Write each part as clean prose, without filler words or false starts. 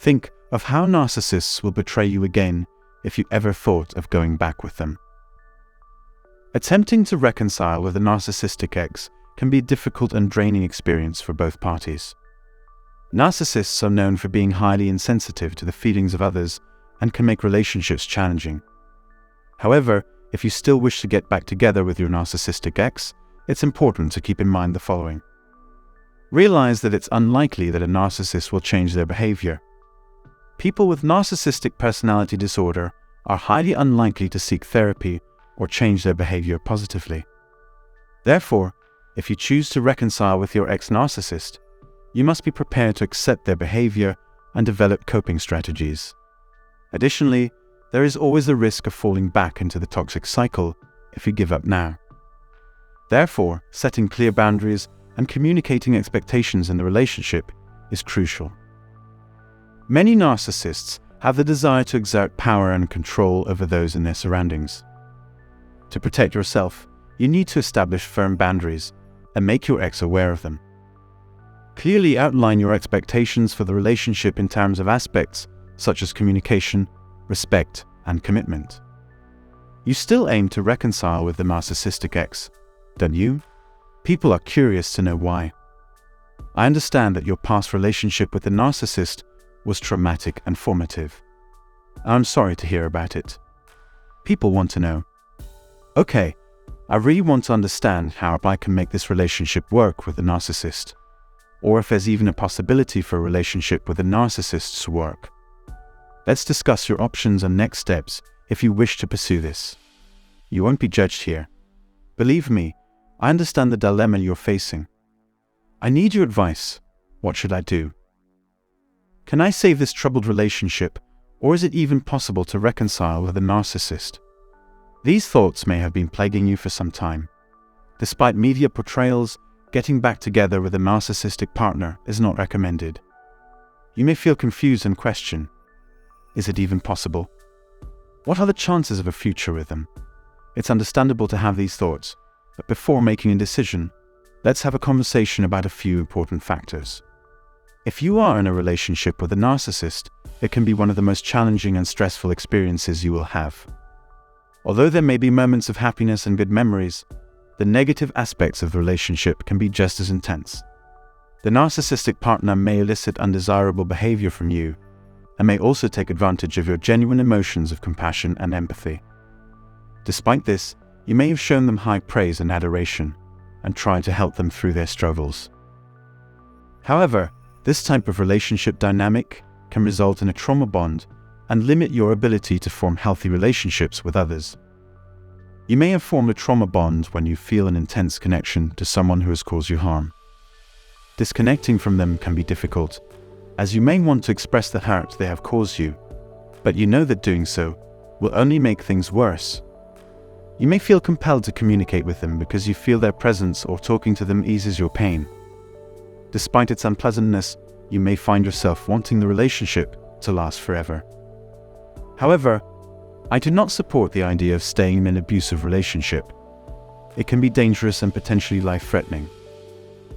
Think of how narcissists will betray you again if you ever thought of going back with them. Attempting to reconcile with a narcissistic ex can be a difficult and draining experience for both parties. Narcissists are known for being highly insensitive to the feelings of others and can make relationships challenging. However, if you still wish to get back together with your narcissistic ex, it's important to keep in mind the following. Realize that it's unlikely that a narcissist will change their behavior. People with narcissistic personality disorder are highly unlikely to seek therapy or change their behavior positively. Therefore, if you choose to reconcile with your ex-narcissist, you must be prepared to accept their behavior and develop coping strategies. Additionally, there is always the risk of falling back into the toxic cycle if you give up now. Therefore, setting clear boundaries and communicating expectations in the relationship is crucial. Many narcissists have the desire to exert power and control over those in their surroundings. To protect yourself, you need to establish firm boundaries and make your ex aware of them. Clearly outline your expectations for the relationship in terms of aspects such as communication, respect, and commitment. You still aim to reconcile with the narcissistic ex, don't you? People are curious to know why. I understand that your past relationship with the narcissist was traumatic and formative. I'm sorry to hear about it. People want to know. Okay, I really want to understand how I can make this relationship work with the narcissist, or if there's even a possibility for a relationship with the narcissist to work. Let's discuss your options and next steps if you wish to pursue this. You won't be judged here. Believe me, I understand the dilemma you're facing. I need your advice. What should I do? Can I save this troubled relationship, or is it even possible to reconcile with a narcissist? These thoughts may have been plaguing you for some time. Despite media portrayals, getting back together with a narcissistic partner is not recommended. You may feel confused and question, is it even possible? What are the chances of a future with them? It's understandable to have these thoughts, but before making a decision, let's have a conversation about a few important factors. If you are in a relationship with a narcissist, it can be one of the most challenging and stressful experiences you will have. Although there may be moments of happiness and good memories, the negative aspects of the relationship can be just as intense. The narcissistic partner may elicit undesirable behavior from you and may also take advantage of your genuine emotions of compassion and empathy. Despite this, you may have shown them high praise and adoration and tried to help them through their struggles. However, this type of relationship dynamic can result in a trauma bond and limit your ability to form healthy relationships with others. You may have formed a trauma bond when you feel an intense connection to someone who has caused you harm. Disconnecting from them can be difficult, as you may want to express the hurt they have caused you, but you know that doing so will only make things worse. You may feel compelled to communicate with them because you feel their presence or talking to them eases your pain. Despite its unpleasantness, you may find yourself wanting the relationship to last forever. However, I do not support the idea of staying in an abusive relationship. It can be dangerous and potentially life-threatening.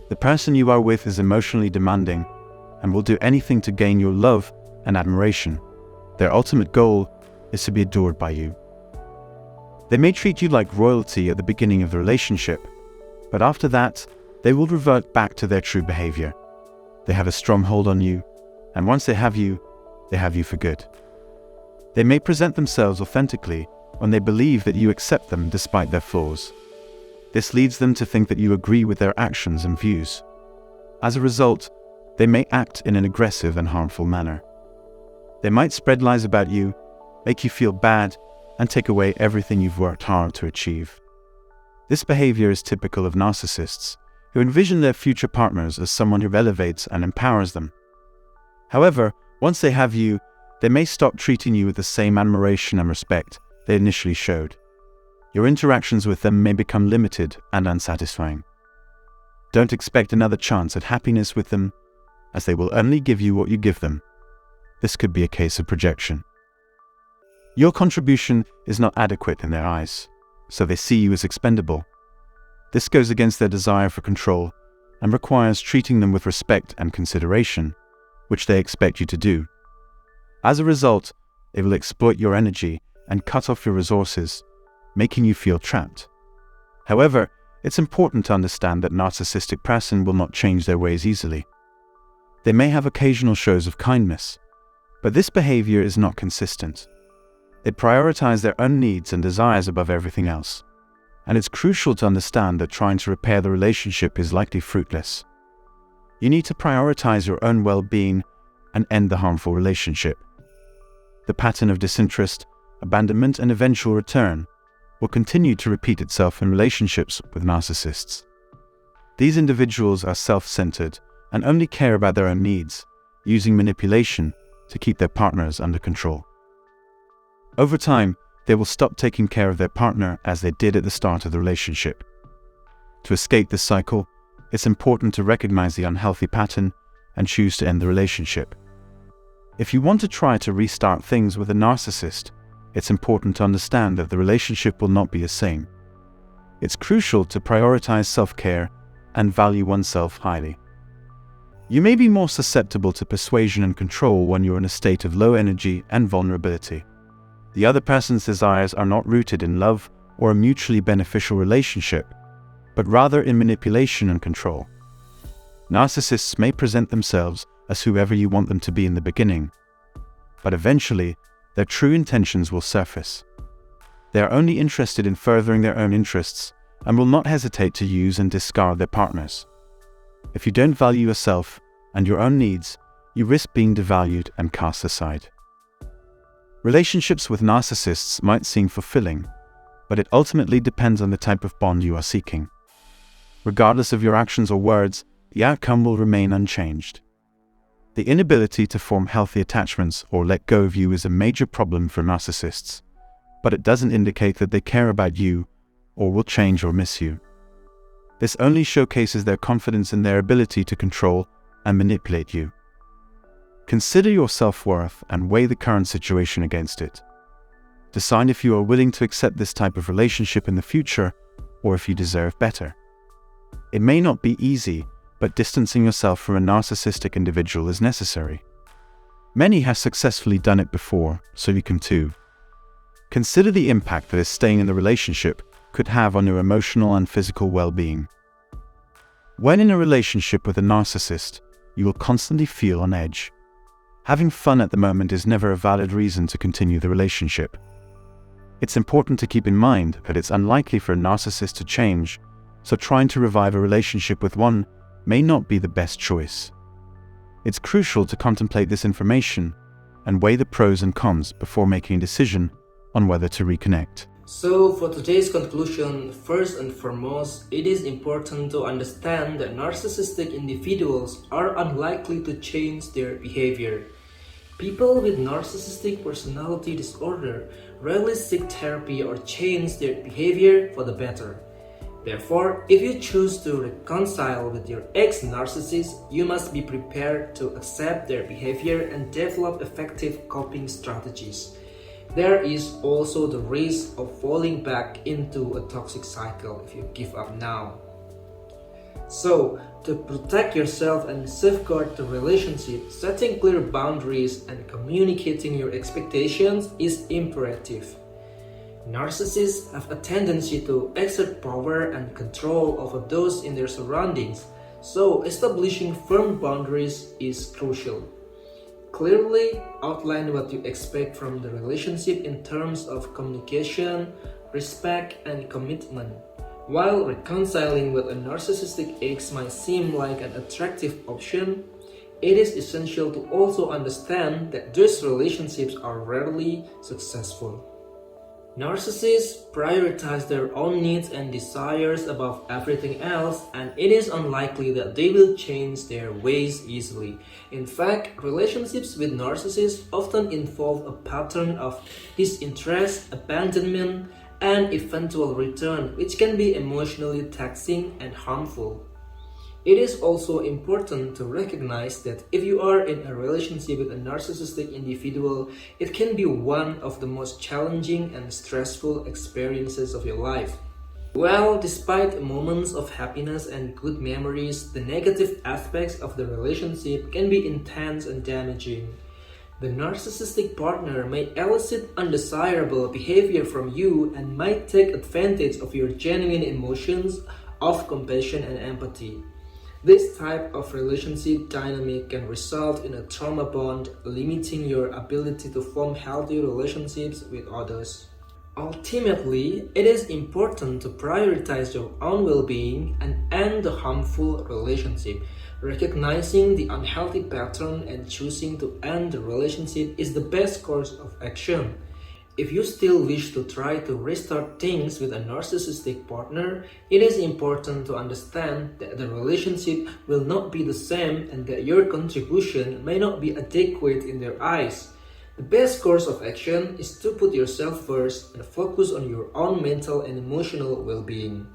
The person you are with is emotionally demanding and will do anything to gain your love and admiration. Their ultimate goal is to be adored by you. They may treat you like royalty at the beginning of the relationship, but after that, they will revert back to their true behavior. They have a strong hold on you, and once they have you for good. They may present themselves authentically when they believe that you accept them despite their flaws. This leads them to think that you agree with their actions and views. As a result, they may act in an aggressive and harmful manner. They might spread lies about you, make you feel bad, and take away everything you've worked hard to achieve. This behavior is typical of narcissists, who envision their future partners as someone who elevates and empowers them. However, once they have you, they may stop treating you with the same admiration and respect they initially showed. Your interactions with them may become limited and unsatisfying. Don't expect another chance at happiness with them, as they will only give you what you give them. This could be a case of projection. Your contribution is not adequate in their eyes, so they see you as expendable. This goes against their desire for control and requires treating them with respect and consideration, which they expect you to do. As a result, they will exploit your energy and cut off your resources, making you feel trapped. However, it's important to understand that narcissistic person will not change their ways easily. They may have occasional shows of kindness, but this behavior is not consistent. They prioritize their own needs and desires above everything else, and it's crucial to understand that trying to repair the relationship is likely fruitless. You need to prioritize your own well-being and end the harmful relationship. The pattern of disinterest, abandonment, and eventual return will continue to repeat itself in relationships with narcissists. These individuals are self-centered and only care about their own needs, using manipulation to keep their partners under control. Over time, they will stop taking care of their partner as they did at the start of the relationship. To escape this cycle, it's important to recognize the unhealthy pattern and choose to end the relationship. If you want to try to restart things with a narcissist, it's important to understand that the relationship will not be the same. It's crucial to prioritize self-care and value oneself highly. You may be more susceptible to persuasion and control when you're in a state of low energy and vulnerability. The other person's desires are not rooted in love or a mutually beneficial relationship, but rather in manipulation and control. Narcissists may present themselves as whoever you want them to be in the beginning, but eventually, their true intentions will surface. They are only interested in furthering their own interests and will not hesitate to use and discard their partners. If you don't value yourself and your own needs, you risk being devalued and cast aside. Relationships with narcissists might seem fulfilling, but it ultimately depends on the type of bond you are seeking. Regardless of your actions or words, the outcome will remain unchanged. The inability to form healthy attachments or let go of you is a major problem for narcissists, but it doesn't indicate that they care about you or will change or miss you. This only showcases their confidence in their ability to control and manipulate you. Consider your self-worth and weigh the current situation against it. Decide if you are willing to accept this type of relationship in the future or if you deserve better. It may not be easy, but distancing yourself from a narcissistic individual is necessary. Many have successfully done it before, so you can too. Consider the impact that staying in the relationship could have on your emotional and physical well-being. When in a relationship with a narcissist, you will constantly feel on edge. Having fun at the moment is never a valid reason to continue the relationship. It's important to keep in mind that it's unlikely for a narcissist to change, so trying to revive a relationship with one may not be the best choice. It's crucial to contemplate this information and weigh the pros and cons before making a decision on whether to reconnect. So for today's conclusion, first and foremost, it is important to understand that narcissistic individuals are unlikely to change their behavior. People with narcissistic personality disorder rarely seek therapy or change their behavior for the better. Therefore, if you choose to reconcile with your ex-narcissist, you must be prepared to accept their behavior and develop effective coping strategies. There is also the risk of falling back into a toxic cycle if you give up now. So, to protect yourself and safeguard the relationship, setting clear boundaries and communicating your expectations is imperative. Narcissists have a tendency to exert power and control over those in their surroundings, so establishing firm boundaries is crucial. Clearly outline what you expect from the relationship in terms of communication, respect, and commitment. While reconciling with a narcissistic ex might seem like an attractive option, it is essential to also understand that these relationships are rarely successful. Narcissists prioritize their own needs and desires above everything else, and it is unlikely that they will change their ways easily. In fact, relationships with narcissists often involve a pattern of disinterest, abandonment, and eventual return, which can be emotionally taxing and harmful. It is also important to recognize that if you are in a relationship with a narcissistic individual, it can be one of the most challenging and stressful experiences of your life. Well, despite moments of happiness and good memories, the negative aspects of the relationship can be intense and damaging. The narcissistic partner may elicit undesirable behavior from you and might take advantage of your genuine emotions of compassion and empathy. This type of relationship dynamic can result in a trauma bond, limiting your ability to form healthy relationships with others. Ultimately, it is important to prioritize your own well-being and end the harmful relationship. Recognizing the unhealthy pattern and choosing to end the relationship is the best course of action. If you still wish to try to restart things with a narcissistic partner, it is important to understand that the relationship will not be the same and that your contribution may not be adequate in their eyes. The best course of action is to put yourself first and focus on your own mental and emotional well-being.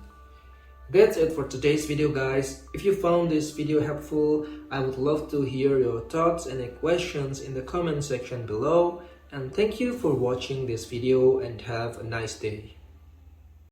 That's it for today's video, guys. If you found this video helpful, I would love to hear your thoughts and questions in the comment section below. And thank you for watching this video and have a nice day.